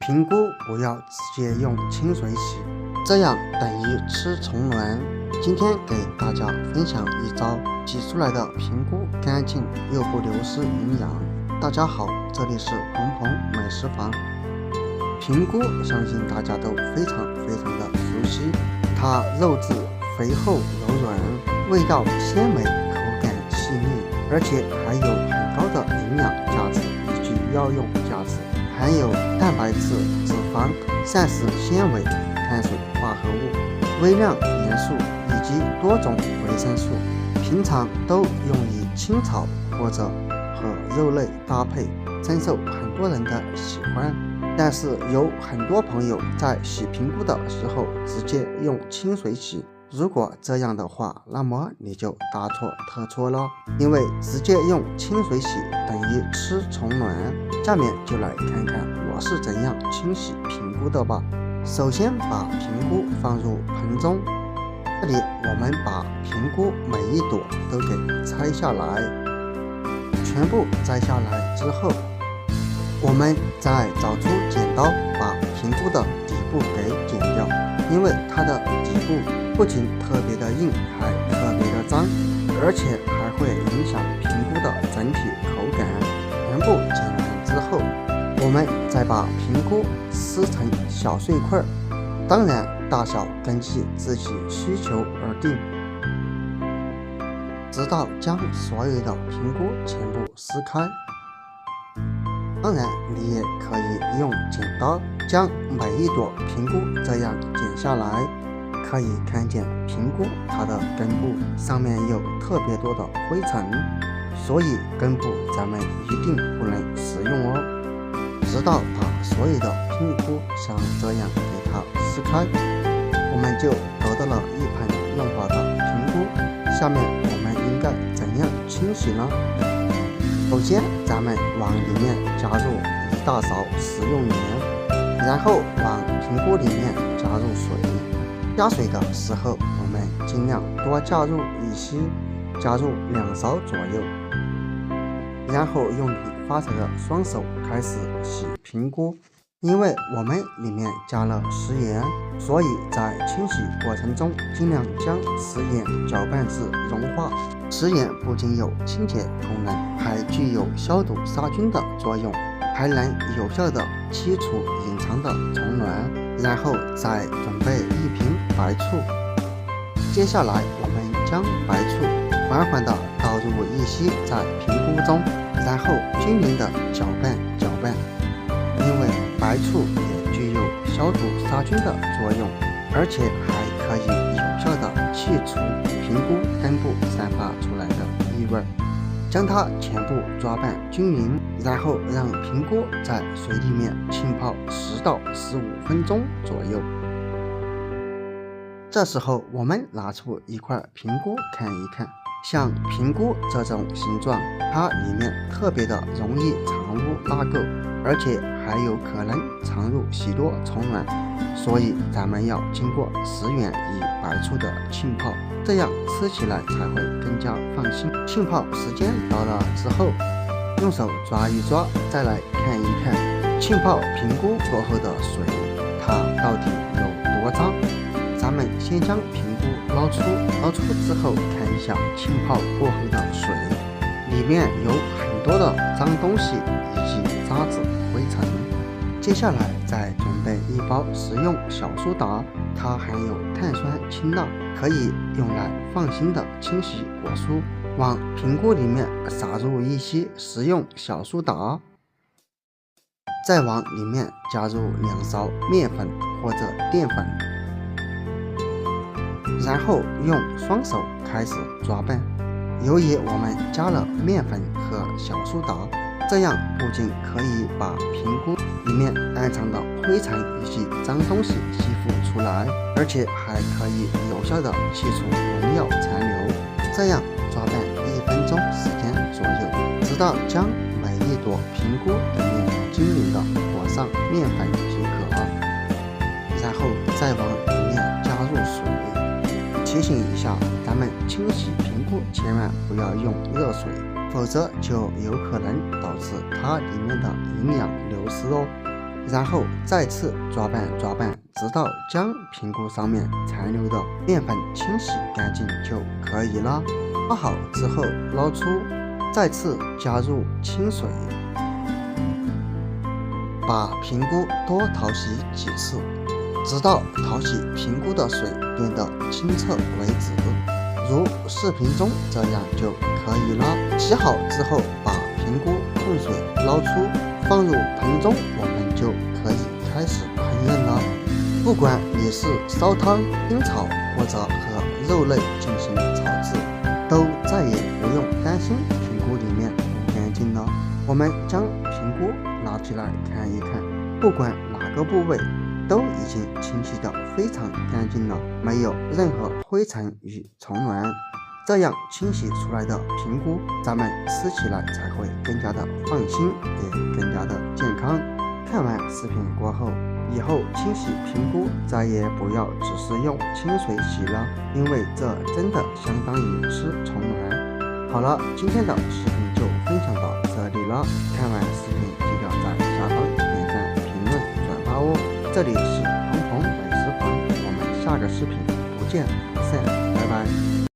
平菇不要直接用清水洗，这样等于吃虫卵。今天给大家分享一招，洗出来的平菇干净又不流失营养。大家好，这里是鹏鹏美食房。平菇相信大家都非常的熟悉，它肉质肥厚柔软，味道鲜美，口感细腻，而且还有很高的营养价值以及药用价值，含有蛋白质、脂肪、膳食纤维、碳水化合物、微量元素以及多种维生素，平常都用于清炒或者和肉类搭配，深受很多人的喜欢。但是有很多朋友在洗平菇的时候直接用清水洗，如果这样的话，那么你就大错特错了，因为直接用清水洗等于吃虫卵。下面就来看看我是怎样清洗平菇的吧。首先把平菇放入盆中，这里我们把平菇每一朵都给拆下来，全部摘下来之后，我们再找出剪刀，把平菇的底部给剪掉，因为它的底部不仅特别的硬，还特别的脏，而且还会影响平菇的整体口感。全部剪完之后，我们再把平菇撕成小碎块，当然大小根据自己需求而定，直到将所有的平菇全部撕开。当然你也可以用剪刀将每一朵平菇这样剪下来，可以看见平菇它的根部上面有特别多的灰尘，所以根部咱们一定不能食用哦。直到把所有的平菇像这样给它撕开，我们就得到了一盆用好的平菇。下面我们应该怎样清洗呢？首先咱们往里面加入1大勺食用盐，然后往平菇里面加入水。加水的时候我们尽量多加入一些，加入2勺左右，然后用你发财的双手开始洗平菇。因为我们里面加了食盐，所以在清洗过程中尽量将食盐搅拌至融化。食盐不仅有清洁功能，还具有消毒杀菌的作用，还能有效的剔除隐藏的虫卵。然后再准备1瓶白醋，接下来我们将白醋缓缓地倒入一些在平菇中，然后均匀地搅拌。因为白醋也具有消毒杀菌的作用，而且还可以有效地去除平菇根部散发出来的异味，将它全部抓拌均匀，然后让平菇在水里面浸泡10到15分钟左右。这时候我们拿出一块平菇看一看，像平菇这种形状，它里面特别的容易藏污纳垢，而且还有可能藏入许多虫卵，所以咱们要经过食盐与白醋的浸泡，这样吃起来才会更加放心。浸泡时间到了之后，用手抓一抓，再来看一看浸泡平菇过后的水，它到底有多脏。咱们先将平菇捞出之后，看一下浸泡过后的水，里面有很多的脏东西以及渣子灰尘。接下来再准备1包食用小苏打，它含有碳酸氢钠，可以用来放心的清洗果蔬。往平菇里面撒入一些食用小苏打，再往里面加入2勺面粉或者淀粉，然后用双手开始抓拌。由于我们加了面粉和小苏打，这样不仅可以把平菇里面暗藏的灰尘以及脏东西吸附出来，而且还可以有效的去除农药残留。这样抓拌1分钟时间左右，直到将每一朵平菇里面均匀的裹上面粉即可。然后再往里面加入水。提醒一下，咱们清洗平菇千万不要用热水，否则就有可能导致它里面的营养流失哦。然后再次抓拌，直到将评估上面残留的面粉清洗干净就可以了。抓好之后捞出，再次加入清水，把评估多淘洗几次，直到淘洗评估的水变得清澈为止，如视频中这样就可以了。洗好之后，把评估控水捞出，放入盆中，我们就可以开始烹饪了。不管你是烧汤、清炒或者和肉类进行炒制，都再也不用担心评估里面不干净了。我们将评估拿起来看一看，不管哪个部位都已经清洗得非常干净了，没有任何灰尘与虫卵。这样清洗出来的评估，咱们吃起来才会更加的放心，也更加的健康。看完视频过后，以后清洗评估再也不要只是用清水洗了，因为这真的相当于吃虫卵。好了，今天的视频就分享到这里了。看完视频记得在下方点赞、评论、转发哦。这里是鹏鹏美食团，我们下个视频不见不散。